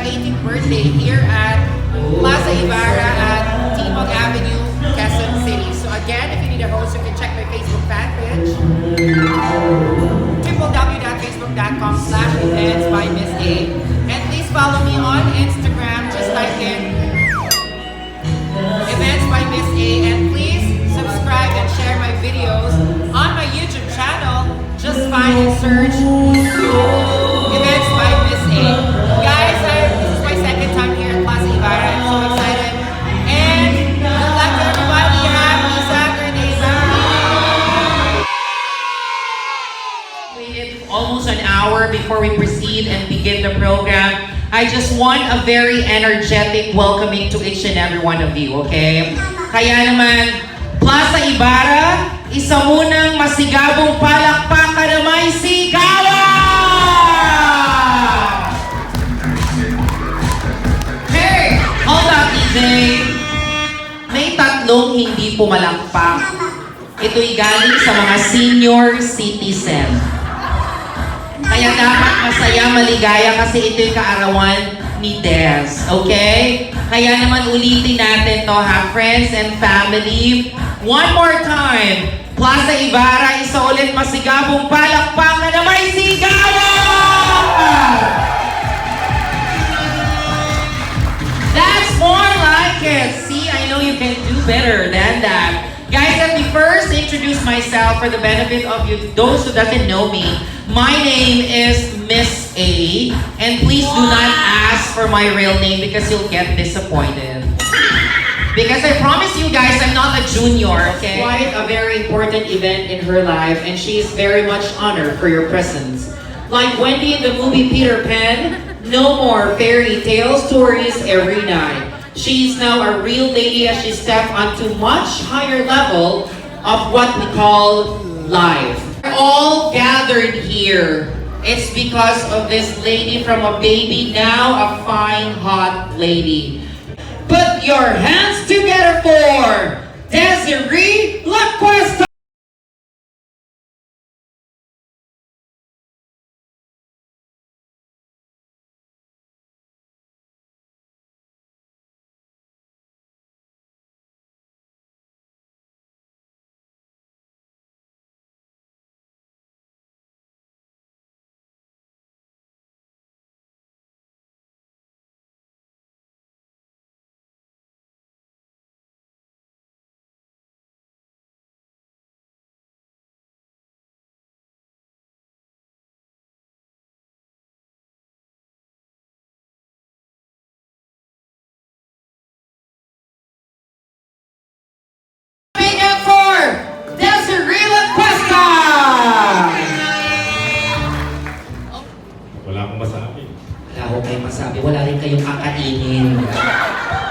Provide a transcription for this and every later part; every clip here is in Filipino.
18th birthday here at Plaza Ibarra at Timog Avenue, Quezon City. So again, if you need a host, you can check my Facebook fan page. www.facebook.com/events by Miss A. And please follow me on Instagram. Just type in Events by Miss A. And please subscribe and share my videos on my YouTube channel. Just find and search Events by Miss A. Guys, this is my second time here at Plaza Ibarra. I'm so excited. And good luck to everybody. Happy Saturday. Almost an hour before we proceed and begin the program. I just want a very energetic welcoming to each and every one of you, okay? Kaya naman, Plaza Ibarra, isa munang masigabong palakpakan na may sigawan! Hey! Hold up, DJ! May tatlong hindi pumalakpak. Ito'y galing sa mga senior citizen. Kaya dapat masaya, maligaya kasi ito'y kaarawan ni Dez. Okay? Kaya naman ulitin natin to ha, friends and family. One more time. Plaza Ibarra, isa ulit masigabong palakpakan na may sigawan! That's more like it. See, I know you can do better than that. Guys, let me first introduce myself for the benefit of you, those who doesn't know me. My name is Miss A, and please do not ask for my real name because you'll get disappointed. Because I promise you guys, I'm not a junior, okay? Quite a very important event in her life, and she is very much honored for your presence. Like Wendy in the movie Peter Pan, no more fairy tale stories every night. She's now a real lady as she stepped onto much higher level of what we call life. We're all gathered here. It's because of this lady from a baby, now a fine, hot lady. Put your hands together for Deziree Lacuesta! Masabi, wala rin kayong kakainin.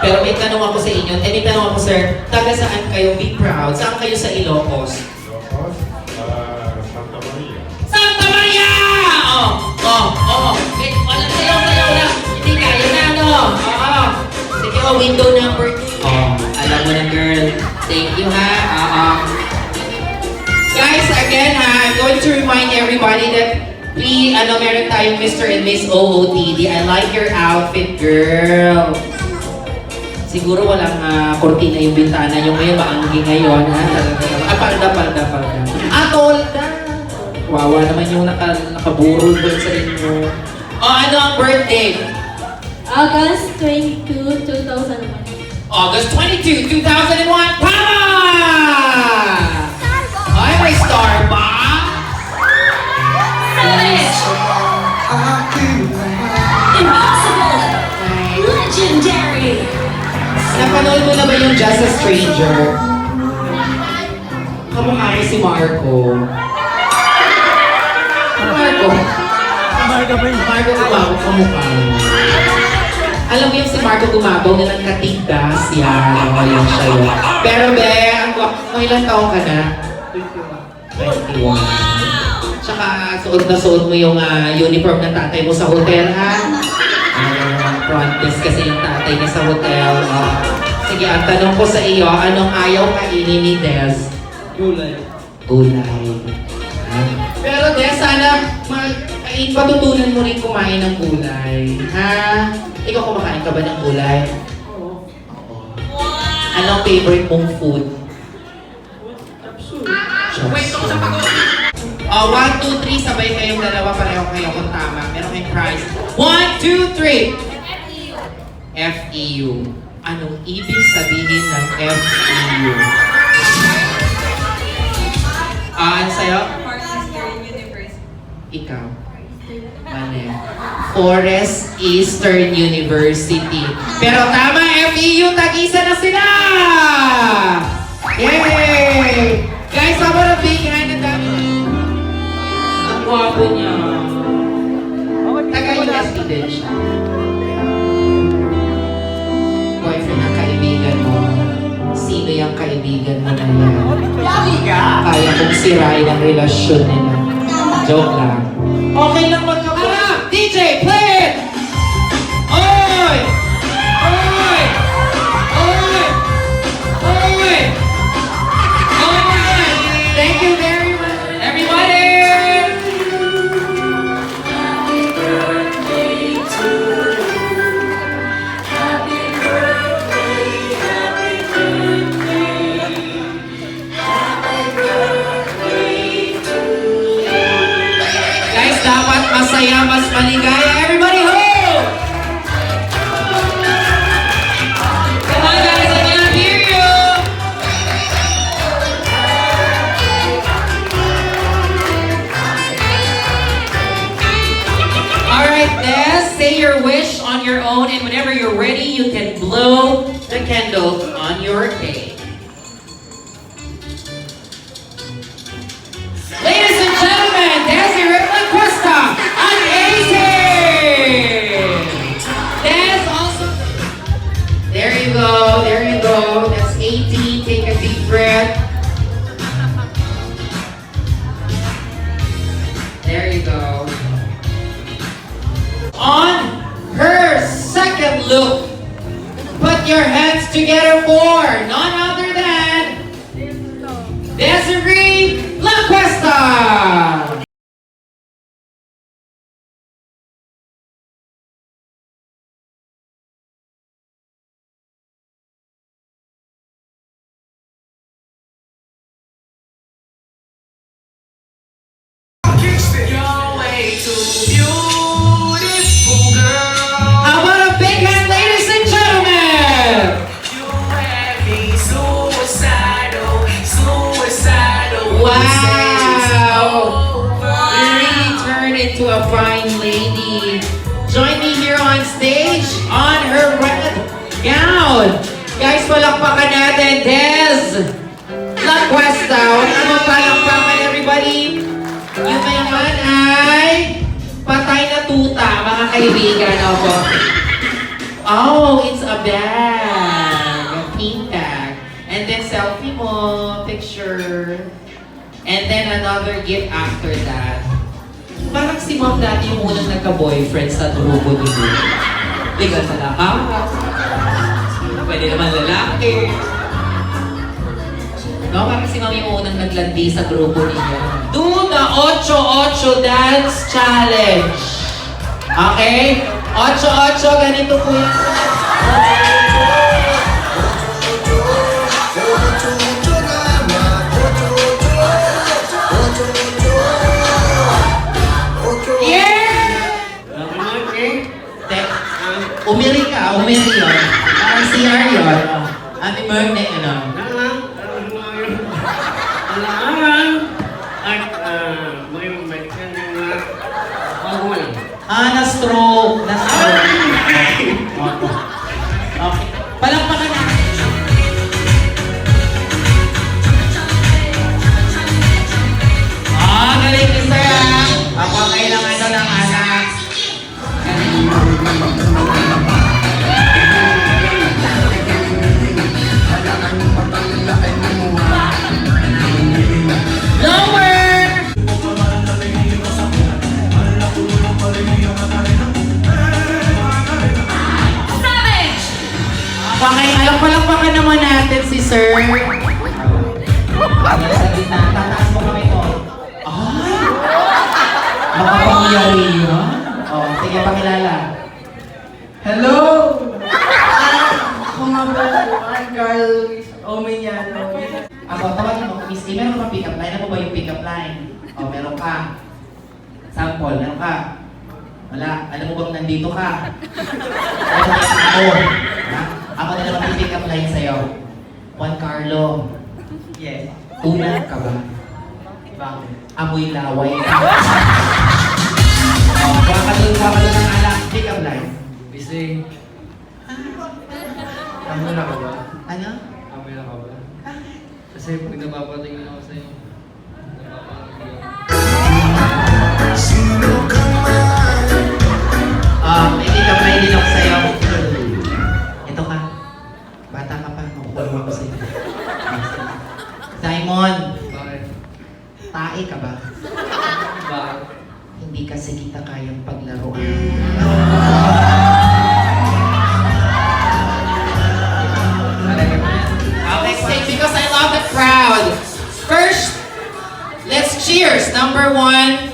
Pero may tanong ako sa inyo, may tanong ako sir, taga saan kayo? Be proud. Saan kayo sa Ilocos? Ilocos? Santa Maria. Santa Maria! Wala sayaw lang. Hindi kaya na, no? Sige, window number 2. Alam mo na, girl. Thank you, ha? Guys, again, I'm going to remind everybody that meron tayong Mr. and Miss OOTD. I like your outfit, girl. Siguro walang kortina yung bintana. Yung ngayon, maanggi ngayon, ha? Palda. Tolda! Wawa naman yung nakaburol doon sa inyo. Ano ang birthday? August 22, 2001. August 22, 2001. Tama! Ay, may Starbucks! Impossible! Legendary! Napanood mo na ba yung Just a Stranger? Kamukha mo si Marco. Marco gumabaw, kamukha mo. Alam mo yung si Marco gumabaw na nagkatigas yan. Yung siya yun. Pero be, ilang taong ka na? 21. Tsaka suot mo yung uniform ng tatay mo sa hotel, ha? Front desk kasi yung tatay niya sa hotel. Sige, ang tanong ko sa iyo, anong ayaw kainin ni Dez? Gulay. Gulay. Pero Dez, sana patutunan mo rin kumain ng gulay. Ha? Ikaw kumakain ka ba ng gulay? Oo. Anong favorite mong food? Wait, ako sa pag- 1, 2, 3, sabay kayong dalawa, pareho kayo kung tama. Meron kayong prize. 1, 2, 3! FEU. Anong ibig sabihin ng FEU? Ano sa'yo? Ikaw. Mali. Forest Eastern University. Pero tama, FEU, tag-isa na sila! Yay! Guys, how about a big hand in that? Ang gwapo niya. Taga-UST din siya. Boyfriend ng kaibigan mo. Sino yung kaibigan mo na yan? Kaya kong sirain ang relasyon nila. Joke lang. Okay lang magkabara. DJ, play it! Oy! Oy! Oy! Oy! Oy! Thank you very much, everybody! Happy birthday to you. Happy birthday, happy birthday. Happy birthday to you. Guys, dapat masaya, mas maligaya. Everybody home! Come on guys, I can't hear you! Alright, Des, say your wish on your own, and whenever you're ready, you can blow the candles on your cake. Ladies and gentlemen, Deziree Lacuesta and Ace! Des also... There you go, there you go. That's 18, take a deep breath. There you go. On her second look, put your hands together for none other than Deziree Lacuesta! You're way too beautiful, girl. How about a big hand, ladies and gentlemen? You have me suicidal, suicidal. Wow! Over. You really turned into a fine lady. Join me here on stage on her red gown. Guys, palakpakan natin, Des Lacuesta. Huwag naman palakpakan, everybody. Yung mayaman ay patay na tuta, mga kaibigan. Opo. Oh, it's a bag. A pink bag. And then selfie mo, picture. And then another gift after that. Parang si Mom dati yung unang nagka-boyfriend sa grupo niyo. Di ka sa lakas. Pwede naman lalaki. No, parang si Mom yung unang naglandi sa grupo niyo. Do the 8-8 dance challenge. Okay? 8-8, ganito po yan. Umiri ka, umiri yun. Parang CR yun. Happy birthday, ano? Na-stroke. Okay. Palakpakan na. Galing ni sir, ah. Ako ang kailangan ng anak. Lower! Savage! Palakpakan naman natin si sir. Tataas mo kami to. Ay! Makapangyari Sige, pakilala. Hello! Ako nga po, Carl Omeniano. Ako, tawagin mo, Miss A, meron ka pick-up line? Ano ba yung pick-up line? O, meron ka. Sample, meron ka. Wala, alam mo bang nandito ka? Ako. Ako na naman yung pick-up line sa'yo. Juan Carlo, Yes. tunad ka ba? Bakit? Amoy laway ka. O, baka doon ng anak. Pick-up line. Busy. Amoy na ka ba? Ano? Amoy na ka ba? Kasi pag napapatingin ako sa'yo, napapatingin ako. May pick-up line din ako sa'yo. Ito ka. Bata ka pa. Makukuha mo ako sa'yo. Simon, Bakit? tae ka ba? Bakit? Hindi kasi kita kayang paglaruan. Talaga ba yan? Next thing, because I love the crowd. First, let's cheers. Number 1,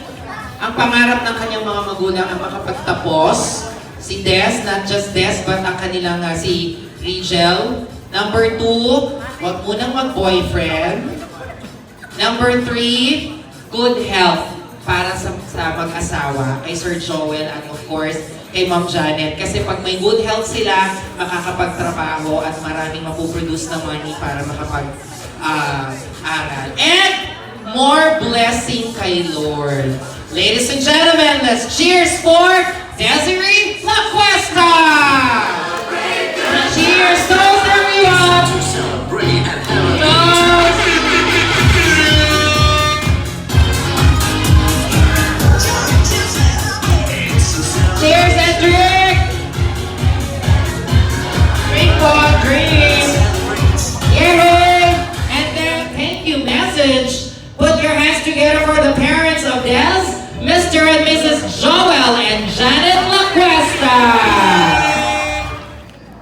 ang pangarap ng kanyang mga magulang ang makapagtapos. Si Des, not just Des, but ang kanilang si Rigel. Number 2, wag munang mag-boyfriend. Number 3, good health para sa mag-asawa, kay Sir Joel at of course, kay Ma'am Janet. Kasi pag may good health sila, makakapagtrabaho at maraming mapuproduce na money para makapag-aral. And more blessing kay Lord. Ladies and gentlemen, let's cheers for Deziree Lacuesta! Cheers, toast everyone! Toast! Cheers and drink! Drink one, drink! Yay! And then, thank you message. Put your hands together for the parents of Des, Mr. and Mrs. Joel and Janet Lacuesta!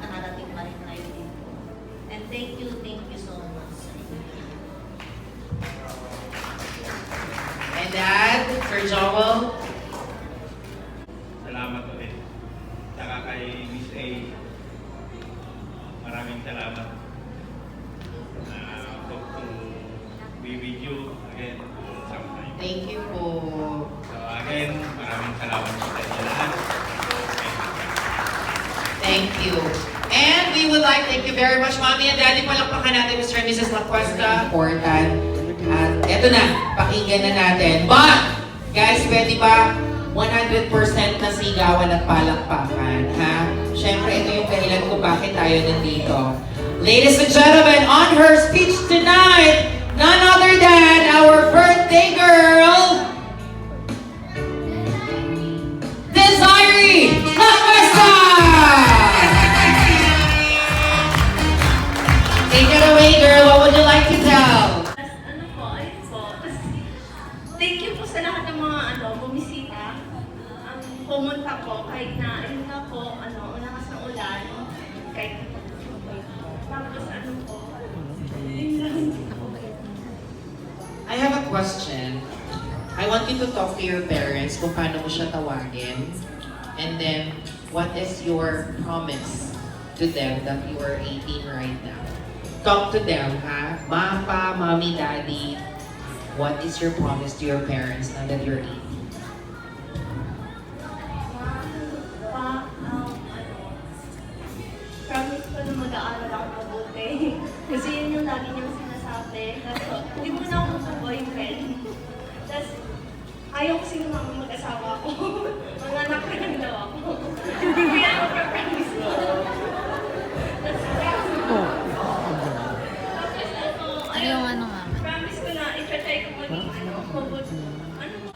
Nakarating pa rin tayo dito. And thank you so much. And Dad, Sir Joel, Salamat ulit. Saka kay Miss A, maraming salamat. Hope to be with you again sometime. thank you po. So again, maraming salamat sa inyo lahat. Thank you. And we would like thank you very much, Mommy and Daddy. Palakpakan natin, Mr. and Mrs. Lacuesta. Important. At eto na, pakinggan na natin. But, guys, pwede ba 100% na sigawan at palakpakan, ha? Siyempre, ito yung dahilan kung bakit tayo nandito. Ladies and gentlemen, on her speech tonight, none other than our birthday girl, Deziree Lacuesta! Take it away, girl. What would you like to tell? Ano po, ayun po. Thank you po sa lahat ng mga bumisita. Pumunta po kahit na, ayun nga po, lakas ng ulan. Kahit tapos po, yun lang. I have a question. I want you to talk to your parents kung paano mo siya tawagin. And then, what is your promise to them that you are 18 right now? Talk to them, ha? Mama, mommy, daddy. What is your promise to your parents now that you're 18? Promise ko na mag-aaral ako mabuti. Kasi yun yung lagi niyang sinasabi. Kaso, hindi mo na ako mag-boyfriend. Tapos, ayaw ko sino mag-asawa ko. Mga anak ka lang daw ako. Kaya ako promise ko. Promise ko na, i-try ko maging mabuti.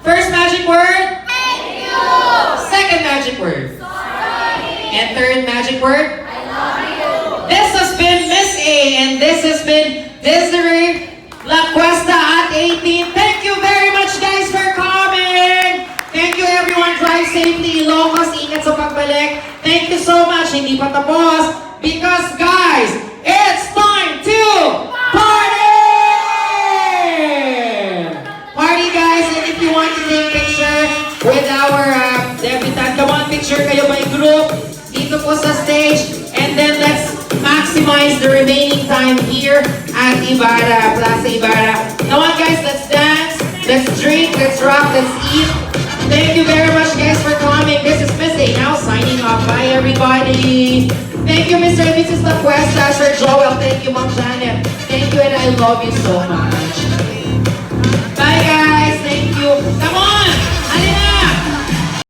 First magic word? Thank you! Second magic word? Sorry! And third magic word? I love you! This has been Miss A and this has been Deziree Lacuesta at 18. Thank you very much guys for coming! Thank you everyone. Drive safely. Ilocos, ingat sa pagbalik. Thank you so much. Hindi pa tapos. Because guys, it's time to party! Party guys, and if you want to take a picture with our debutant, come on, picture. here at Ibarra, Plaza Ibarra. Come on guys, let's dance, let's drink, let's rock, let's eat. Thank you very much guys for coming. This is Miss A now signing off. Bye everybody. Thank you Mr. and Mrs. Lacuesta, Sir Joel. Thank you Ma'am Janet. Thank you and I love you so much. Bye guys, thank you. Come on, halina!